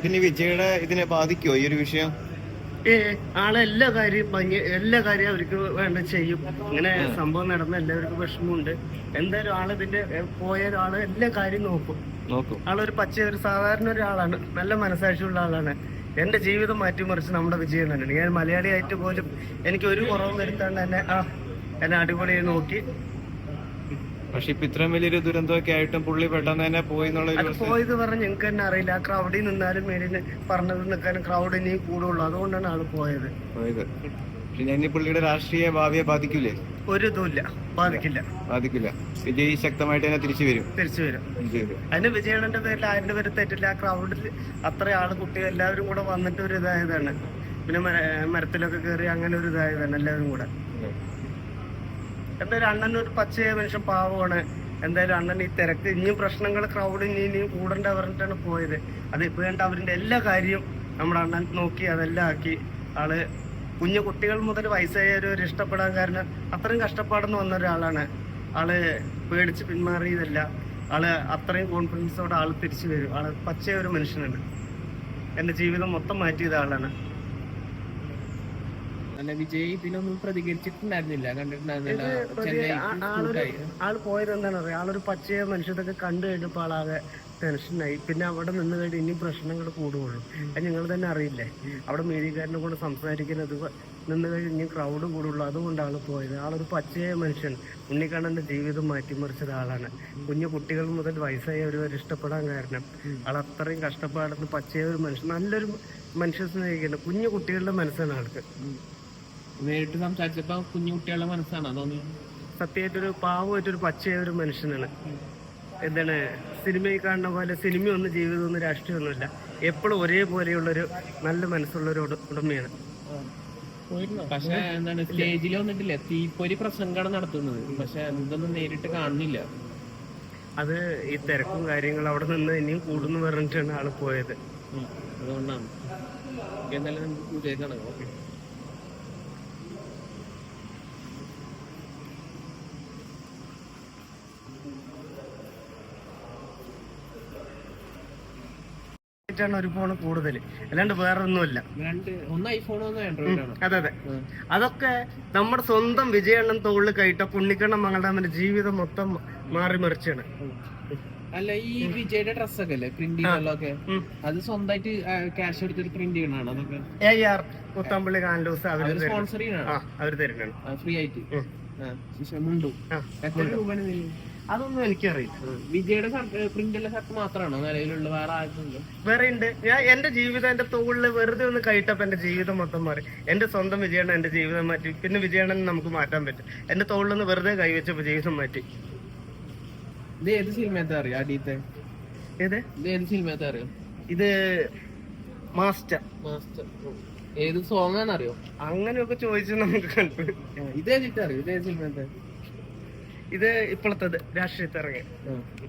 ഇതിന് വിജയുടെ ഇതിനെ ബാധിക്കുമോ ഈ ഒരു വിഷയം? ആളെ എല്ലാ കാര്യം അവർക്ക് വേണ്ട ചെയ്യും. ഇങ്ങനെ സംഭവം നടന്ന എല്ലാവർക്കും വിഷമമുണ്ട്. എന്തായാലും ആളിതിന്റെ പോയ ഒരാള് എല്ലാ കാര്യം നോക്കും. ആളൊരു ഒരു സാധാരണ ഒരാളാണ്, നല്ല മനസാക്ഷിയുള്ള ആളാണ്. എന്റെ ജീവിതം മാറ്റിമറിച്ച് നമ്മുടെ വിജയം തന്നെയാണ്. ഞാൻ മലയാളിയായിട്ട് പോലും എനിക്ക് ഒരു കുറവും വരുത്താണ്ട് എന്നെ അടിപൊളിയായി നോക്കി. പക്ഷെ ഇപ്പൊ ഇത്രയും വലിയൊരു ദുരന്തമൊക്കെ ആയിട്ടും പുള്ളി പെട്ടെന്ന് തന്നെ പോയത് പറഞ്ഞ് ഞങ്ങൾക്ക് തന്നെ അറിയില്ല. ആ ക്രൗഡിൽ നിന്നാലും മേലിന് പറഞ്ഞത് നിൽക്കാനും ക്രൗഡ് ഇനിയും കൂടുള്ളൂ. അതുകൊണ്ടാണ് ആള് പോയത്. ഇനി പുള്ളിയുടെ രാഷ്ട്രീയ ഭാവിയെ ബാധിക്കൂലേ? ഒരു ഇതുമില്ല, ബാധിക്കില്ല. വിജയ് ശക്തമായിട്ട് തന്നെ തിരിച്ചു വരും. അതിന് വിജയണ്ണന്റെ പേരിൽ ആരുടെ പേര് തെറ്റില്ല. ആ ക്രൗഡിൽ അത്ര ആള് കുട്ടികൾ എല്ലാവരും കൂടെ വന്നിട്ട് ഒരു ഇതായതാണ്. പിന്നെ മരത്തിലൊക്കെ കയറി അങ്ങനെ ഒരു ഇതായതാണ് എല്ലാവരും കൂടെ. എന്തായാലും അണ്ണൻ ഒരു പച്ചയായ മനുഷ്യൻ, പാവമാണ്. എന്തായാലും അണ്ണൻ ഈ തിരക്ക് ഇനിയും പ്രശ്നങ്ങൾ ക്രൗഡ് ഇനിയും കൂടേണ്ട പറഞ്ഞിട്ടാണ് പോയത്. അത് ഇപ്പൊ വേണ്ട അവരുടെ എല്ലാ കാര്യവും നമ്മുടെ അണ്ണൻ നോക്കി അതെല്ലാം ആക്കി. ആള് കുഞ്ഞു കുട്ടികൾ മുതൽ വയസ്സായവർ ഇഷ്ടപ്പെടാൻ കാരണം അത്രയും കഷ്ടപ്പാടെന്ന് വന്ന ഒരാളാണ്. ആള് പേടിച്ച് പിന്മാറിയതല്ല. ആള് അത്രയും കോൺഫിഡൻസോടെ ആള് തിരിച്ചു വരും. ആള് പച്ചയ ഒരു മനുഷ്യനാണ്. എന്റെ ജീവിതം മൊത്തം മാറ്റിയത് ആളാണ്. വിജയ് ഇതിനൊന്നും പ്രതികരിച്ചിട്ടുണ്ടായിരുന്നില്ല, ആള് പോയത് എന്താണെന്ന് അറിയാം. ആളൊരു പച്ചയ മനുഷ്യത്തൊക്കെ കണ്ടു കഴിഞ്ഞപ്പോൾ ആളാകെ ടെൻഷനായി. പിന്നെ അവിടെ നിന്ന് കഴിഞ്ഞ് ഇനിയും പ്രശ്നങ്ങൾ കൂടുകയുള്ളൂ. അത് നിങ്ങൾ തന്നെ അറിയില്ലേ. അവിടെ മീഡിയക്കാരനെ കൊണ്ട് സംസാരിക്കുന്നത് നിന്ന് കഴിഞ്ഞ് ഇനിയും ക്രൗഡ് കൂടുള്ളൂ. അതുകൊണ്ട് ആള് പോയത്. ആളൊരു പച്ചയായ മനുഷ്യൻ, ഉണ്ണിക്കണ്ണന്റെ ജീവിതം മാറ്റിമറിച്ചത് ആളാണ്. കുഞ്ഞു കുട്ടികൾ മുതൽ വയസ്സായവർ ഇഷ്ടപ്പെടാൻ കാരണം ആൾ അത്രയും കഷ്ടപ്പാടുന്ന പച്ചയായ ഒരു മനുഷ്യൻ, നല്ലൊരു മനുഷ്യ സ്നേഹിക്കുന്നത്. കുഞ്ഞു കുട്ടികളുടെ മനസ്സാണ് ആൾക്ക്. നേരിട്ട് സംസാരിച്ചപ്പോ കുഞ്ഞു കുട്ടികളുടെ മനസ്സാണ് തോന്നി. സത്യമായിട്ടൊരു പാവമായിട്ടൊരു പച്ചയായ ഒരു മനുഷ്യനാണ്. എന്താണ് സിനിമയിൽ കാണുന്ന പോലെ സിനിമയൊന്നും ജീവിതമൊന്നും രാഷ്ട്രീയമൊന്നുമില്ല. എപ്പോഴും ഒരേപോലെയുള്ളൊരു നല്ല മനസ്സുള്ളൊരു ഉടമയാണ്. പക്ഷെ എന്താണ് സ്റ്റേജിൽ വന്നിട്ടില്ല, തീപ്പൊരി പ്രസംഗമാണ് നടത്തുന്നത്. പക്ഷെ ഇതൊന്നും നേരിട്ട് കാണുന്നില്ല. അത് ഈ തിരക്കും കാര്യങ്ങളും അവിടെ നിന്ന് ഇനിയും കൂടുന്നു പറഞ്ഞിട്ടാണ് ആള് പോയത്. അതുകൊണ്ടാണ്. എന്തായാലും നമുക്ക് വിജയിക്കണം. ഓക്കെ. ഒരു ഫോണ് കൂടുതൽ, അല്ലാണ്ട് വേറെ ഒന്നുമില്ല. അതെ അതെ, അതൊക്കെ നമ്മുടെ സ്വന്തം വിജയണ്ണൻ തോളിൽ കയറ്റ പുണ്ണിക്കണ്ണൻ മങ്ങളുടെ ജീവിതം മൊത്തം മാറി മറിച്ചാണ്. അല്ല, ഈ വിജയുടെ ഡ്രസ്സൊക്കെ അല്ലേ പ്രിന്റ് ചെയ്യുന്നതൊക്കെ, അത് സ്വന്തമായിട്ട് ക്യാഷ് എടുത്തിട്ട് പ്രിന്റ് ചെയ്യണാണ്? അതൊക്കെ AR കുത്തമ്പള്ളി കാൻഡോസ് അവര് സ്പോൺസർ ചെയ്യണം, അവര് തരുന്നുണ്ട് ഫ്രീ ആയിട്ട്. മുണ്ടു എത്ര രൂപ? അതൊന്നും എനിക്കറിയില്ല. വിജയുടെ പ്രിന്റുള്ള ഷർട്ട് മാത്രമാണോ നിലവിലുള്ള? വേറെ ആർക്കുണ്ട്? വേറെ ഉണ്ട്. ഞാൻ എന്റെ ജീവിതം എന്റെ തോളില് വെറുതെ ഒന്ന് കയറ്റപ്പോ എന്റെ ജീവിതം മൊത്തം മാറി. എന്റെ സ്വന്തം വിജയണ്ണൻ എന്റെ ജീവിതം മാറ്റി. പിന്നെ വിജയണ്ണൻ നമുക്ക് മാറ്റാൻ പറ്റും. എന്റെ തോളിൽ നിന്ന് വെറുതെ കൈവച്ചപ്പോ ജീവിതം മാറ്റി. ഇത് ഏത് സിനിമത്തെ അറിയാം? അടിയത്തെ ഇത് ഏത് സിനിമത്തെ അറിയാം? ഇത് മാസ്റ്റർ. ഏത് സോങ് ആണെന്നറിയോ? അങ്ങനെയൊക്കെ ചോദിച്ചു നമുക്ക് കണ്ടു. ഇതേ അറിയോ? ഇതേ സിനിമത്തെ? ഇത് ഇപ്പോഴത്തെ രാഷ്ട്രീയത്തിൽ ഇറങ്ങി. ഓക്കെ.